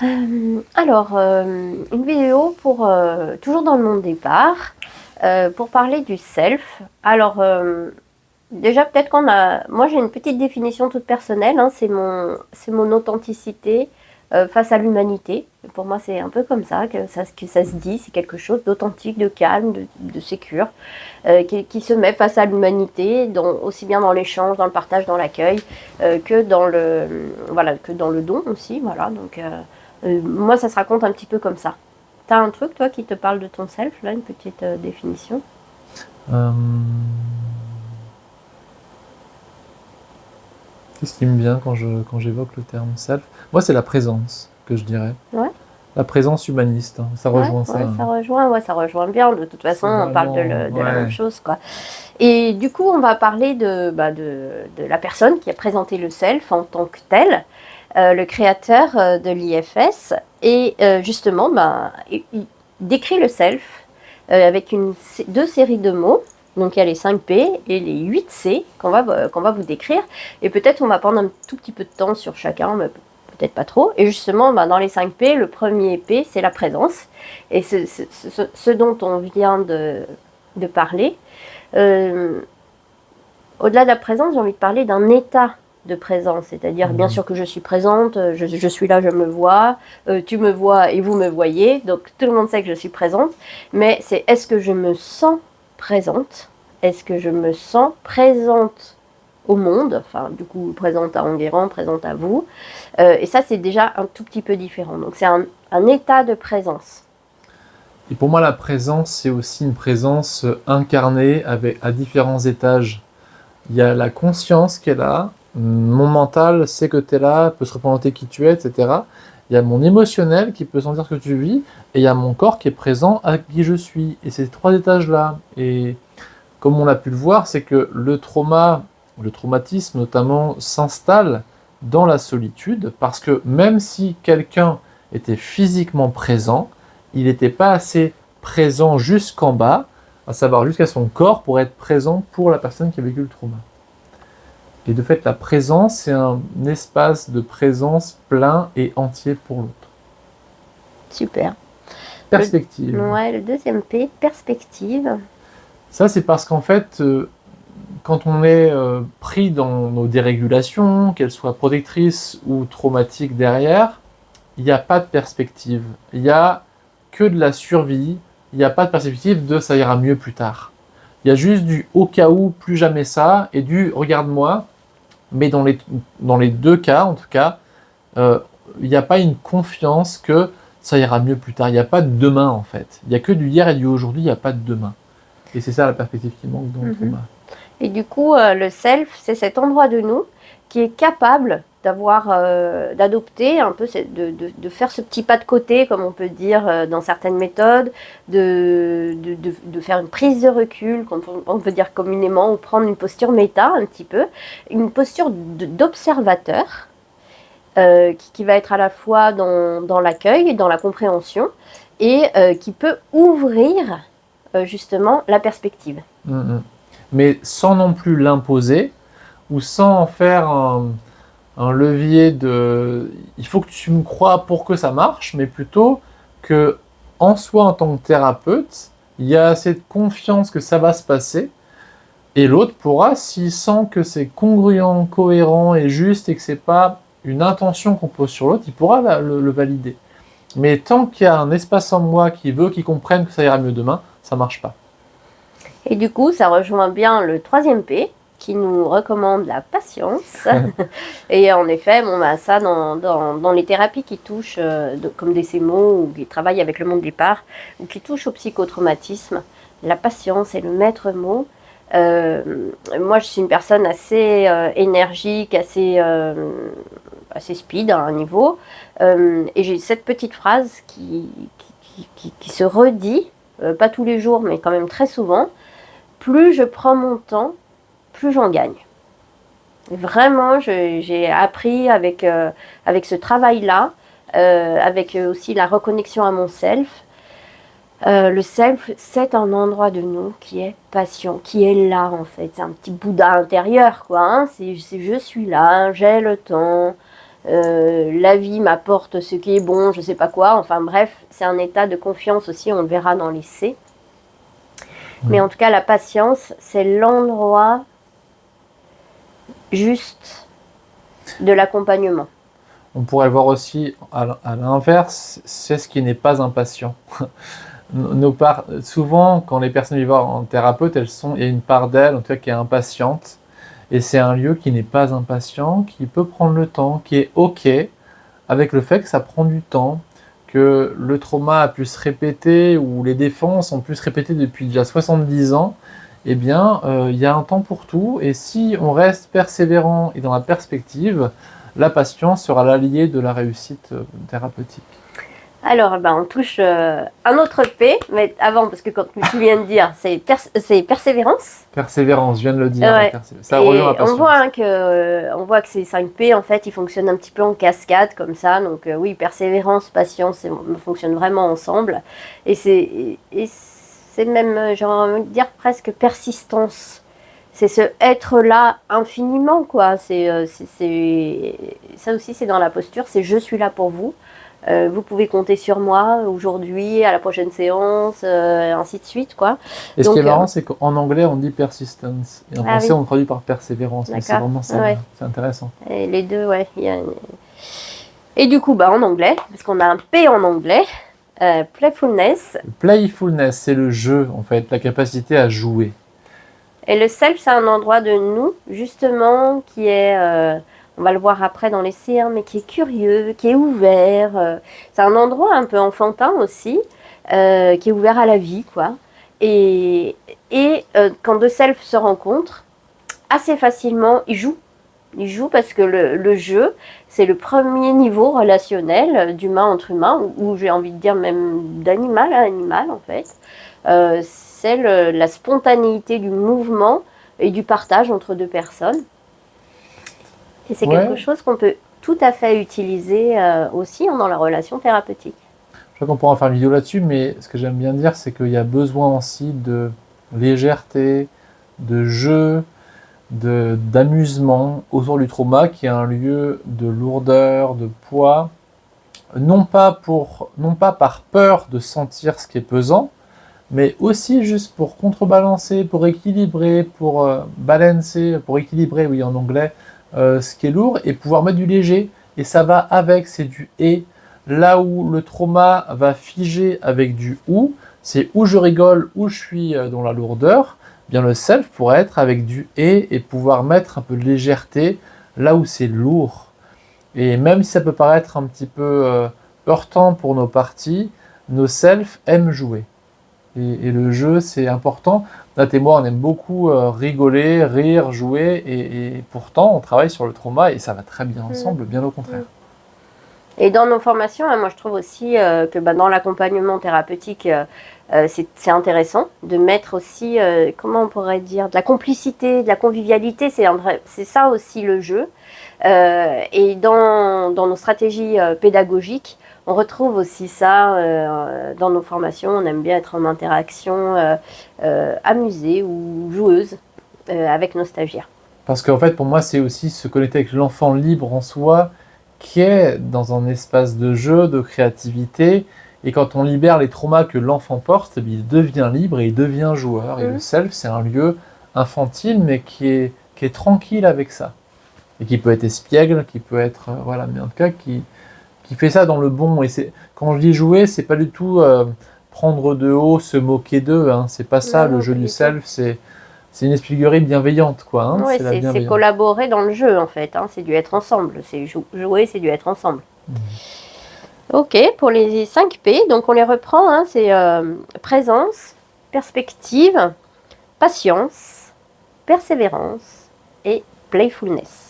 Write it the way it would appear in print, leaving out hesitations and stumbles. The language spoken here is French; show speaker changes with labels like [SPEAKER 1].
[SPEAKER 1] Une vidéo pour toujours dans le monde départ, pour parler du self. Déjà peut-être moi j'ai une petite définition toute personnelle, hein, c'est mon authenticité face à l'humanité. Pour moi c'est un peu comme ça que ça se dit, c'est quelque chose d'authentique, de calme, de sécure, qui se met face à l'humanité, aussi bien dans l'échange, dans le partage, dans l'accueil, que dans le don aussi. Voilà, donc moi ça se raconte un petit peu comme ça. T'as un truc toi qui te parle de ton self là, une petite définition?
[SPEAKER 2] Euh, Qu'est-ce qui me vient quand j'évoque le terme self? Moi, c'est la présence que je dirais.
[SPEAKER 1] Ouais.
[SPEAKER 2] La présence humaniste, hein. Ça
[SPEAKER 1] Ouais,
[SPEAKER 2] rejoint ça,
[SPEAKER 1] ouais,
[SPEAKER 2] hein.
[SPEAKER 1] ça rejoint bien. De toute façon,
[SPEAKER 2] C'est
[SPEAKER 1] on parle
[SPEAKER 2] vraiment...
[SPEAKER 1] de la même
[SPEAKER 2] Ouais.
[SPEAKER 1] chose, quoi. Et du coup, on va parler de la personne qui a présenté le self en tant que tel, le créateur de l'IFS. Et justement, il décrit le self avec deux séries de mots. Donc il y a les 5 P et les 8 C qu'on va vous décrire. Et peut-être on va prendre un tout petit peu de temps sur chacun, mais peut-être pas trop. Et justement, dans les 5 P, le premier P, c'est la présence. Et ce dont on vient de parler. Euh, Au-delà de la présence, j'ai envie de parler d'un état de présence, c'est-à-dire bien sûr que je suis présente, je suis là, je me vois, tu me vois et vous me voyez, donc tout le monde sait que je suis présente, mais c'est est-ce que je me sens présente, est-ce que je me sens présente au monde, enfin du coup présente à Enguerrand, présente à vous, et ça c'est déjà un tout petit peu différent, donc c'est un état de présence.
[SPEAKER 2] Et pour moi, la présence, c'est aussi une présence incarnée à différents étages. Il y a la conscience qui est là, mon mental sait que tu es là, peut se représenter qui tu es, etc. Il y a mon émotionnel qui peut sentir ce que tu vis, et il y a mon corps qui est présent à qui je suis. Et ces trois étages-là. Et comme on a pu le voir, c'est que le traumatisme notamment, s'installe dans la solitude, parce que même si quelqu'un était physiquement présent, il n'était pas assez présent jusqu'en bas, à savoir jusqu'à son corps, pour être présent pour la personne qui a vécu le trauma. Et de fait, la présence, c'est un espace de présence plein et entier pour l'autre.
[SPEAKER 1] Super. Le,
[SPEAKER 2] Perspective.
[SPEAKER 1] ouais, le deuxième P, perspective.
[SPEAKER 2] Ça, c'est parce qu'en fait, quand on est pris dans nos dérégulations, qu'elles soient protectrices ou traumatiques derrière, il n'y a pas de perspective. Il n'y a que de la survie. Il n'y a pas de perspective de ça ira mieux plus tard. Il y a juste du au cas où, plus jamais ça, et du regarde-moi. Mais dans les deux cas, en tout cas, euh, il n'y a pas une confiance que ça ira mieux plus tard. Il n'y a pas de demain, en fait. Il n'y a que du hier et du aujourd'hui, il n'y a pas de demain. Et c'est ça la perspective qui manque dans le trauma.
[SPEAKER 1] Et du coup, le self, c'est cet endroit de nous qui est capable d'adopter un peu, de faire ce petit pas de côté, comme on peut dire dans certaines méthodes, de faire une prise de recul, comme on peut dire communément, ou prendre une posture méta un petit peu, une posture d'observateur, qui va être à la fois dans l'accueil, dans la compréhension, et qui peut ouvrir justement la perspective.
[SPEAKER 2] Mm, mm. Mais sans non plus l'imposer, ou sans en faire un levier de il faut que tu me crois pour que ça marche, mais plutôt que en soi, en tant que thérapeute, il y a assez de confiance que ça va se passer, et l'autre pourra, s'il sent que c'est congruent, cohérent et juste, et que c'est pas une intention qu'on pose sur l'autre, il pourra le valider. Mais tant qu'il y a un espace en moi qui veut qu'il comprenne que ça ira mieux demain, ça marche pas.
[SPEAKER 1] Et du coup, ça rejoint bien le troisième P, qui nous recommande la patience. Et en effet, ça, dans les thérapies qui touchent, comme des CMO, ou qui travaillent avec le monde du départ, ou qui touchent au psychotraumatisme, la patience est le maître mot. Moi, je suis une personne assez énergique, assez speed à un niveau. Et j'ai cette petite phrase qui se redit, pas tous les jours, mais quand même très souvent. Plus je prends mon temps, plus j'en gagne. Et vraiment, j'ai appris avec ce travail-là, avec aussi la reconnexion à mon self. Le self, c'est un endroit de nous qui est patient, qui est là en fait. C'est un petit Bouddha intérieur, quoi. Hein. C'est je suis là, j'ai le temps. la vie m'apporte ce qui est bon, je sais pas quoi. Enfin bref, c'est un état de confiance aussi, on le verra dans les C. Mais en tout cas, la patience, c'est l'endroit juste de l'accompagnement.
[SPEAKER 2] On pourrait le voir aussi à l'inverse, c'est ce qui n'est pas impatient. Souvent, quand les personnes vivent en thérapeute, il y a une part d'elles, en tout cas, qui est impatiente. Et c'est un lieu qui n'est pas impatient, qui peut prendre le temps, qui est OK avec le fait que ça prend du temps, que le trauma a pu se répéter ou les défenses ont pu se répéter depuis déjà 70 ans. Eh bien, il y a un temps pour tout. Et si on reste persévérant et dans la perspective, la patience sera l'allié de la réussite thérapeutique.
[SPEAKER 1] Alors, on touche un autre P, mais avant, parce que quand tu viens de dire, c'est persévérance.
[SPEAKER 2] Persévérance, je viens de le dire.
[SPEAKER 1] Ouais.
[SPEAKER 2] Ça revient à la patience.
[SPEAKER 1] On voit que ces 5 P, en fait, ils fonctionnent un petit peu en cascade, comme ça. Donc, oui, persévérance, patience, fonctionnent vraiment ensemble. Et c'est même, j'ai envie de dire, presque persistance. C'est ce être-là infiniment, quoi. Ça aussi, c'est dans la posture, c'est je suis là pour vous. Vous pouvez compter sur moi aujourd'hui, à la prochaine séance, ainsi de suite, quoi.
[SPEAKER 2] Et ce qui est marrant, c'est qu'en anglais, on dit persistence. Et en français, on traduit par persévérance. Mais c'est vraiment ça. Ouais. C'est intéressant.
[SPEAKER 1] Et les deux, ouais. Et du coup, en anglais, parce qu'on a un P en anglais, playfulness.
[SPEAKER 2] Playfulness, c'est le jeu, en fait, la capacité à jouer.
[SPEAKER 1] Et le self, c'est un endroit de nous, justement, qui est... on va le voir après dans les C, mais qui est curieux, qui est ouvert. C'est un endroit un peu enfantin aussi, qui est ouvert à la vie, quoi. Et quand deux selfs se rencontrent, assez facilement, ils jouent. Ils jouent parce que le jeu, c'est le premier niveau relationnel d'humain entre humain, ou j'ai envie de dire même d'animal à animal, en fait. C'est la spontanéité du mouvement et du partage entre deux personnes. Et c'est quelque chose qu'on peut tout à fait utiliser aussi dans la relation thérapeutique.
[SPEAKER 2] Je crois qu'on pourra faire une vidéo là-dessus, mais ce que j'aime bien dire, c'est qu'il y a besoin aussi de légèreté, de jeu, d'amusement autour du trauma, qui est un lieu de lourdeur, de poids, non pas par peur de sentir ce qui est pesant, mais aussi juste pour contrebalancer, pour équilibrer, pour balancer, pour équilibrer, oui en anglais, ce qui est lourd, et pouvoir mettre du léger, et ça va avec, c'est du « et ». Là où le trauma va figer avec du « ou », c'est où je rigole, où je suis dans la lourdeur, bien le self pourrait être avec du « et » pouvoir mettre un peu de légèreté là où c'est lourd. Et même si ça peut paraître un petit peu heurtant pour nos parties, nos selfs aiment jouer. Et le jeu, c'est important. Nat et moi, on aime beaucoup rigoler, rire, jouer, et pourtant, on travaille sur le trauma et ça va très bien ensemble, bien au contraire.
[SPEAKER 1] Et dans nos formations, moi, je trouve aussi que dans l'accompagnement thérapeutique, c'est intéressant de mettre aussi, comment on pourrait dire, de la complicité, de la convivialité, c'est ça aussi le jeu. Et dans nos stratégies pédagogiques, on retrouve aussi ça dans nos formations. On aime bien être en interaction amusée ou joueuse avec nos stagiaires.
[SPEAKER 2] Parce qu'en fait, pour moi, c'est aussi se connecter avec l'enfant libre en soi, qui est dans un espace de jeu, de créativité. Et quand on libère les traumas que l'enfant porte, il devient libre et il devient joueur. Et le self, c'est un lieu infantile, mais qui est tranquille avec ça. Et qui peut être espiègle, qui peut être... mais en tout cas, qui fait ça dans le bon. Et quand je dis jouer, c'est pas du tout prendre de haut, se moquer d'eux. C'est pas ça, le jeu du self, c'est une espièglerie bienveillante, quoi.
[SPEAKER 1] Oui, c'est collaborer dans le jeu, en fait. C'est du être ensemble. C'est jouer, c'est du être ensemble. Ok, pour les 5 P, donc on les reprend. C'est présence, perspective, patience, persévérance et playfulness.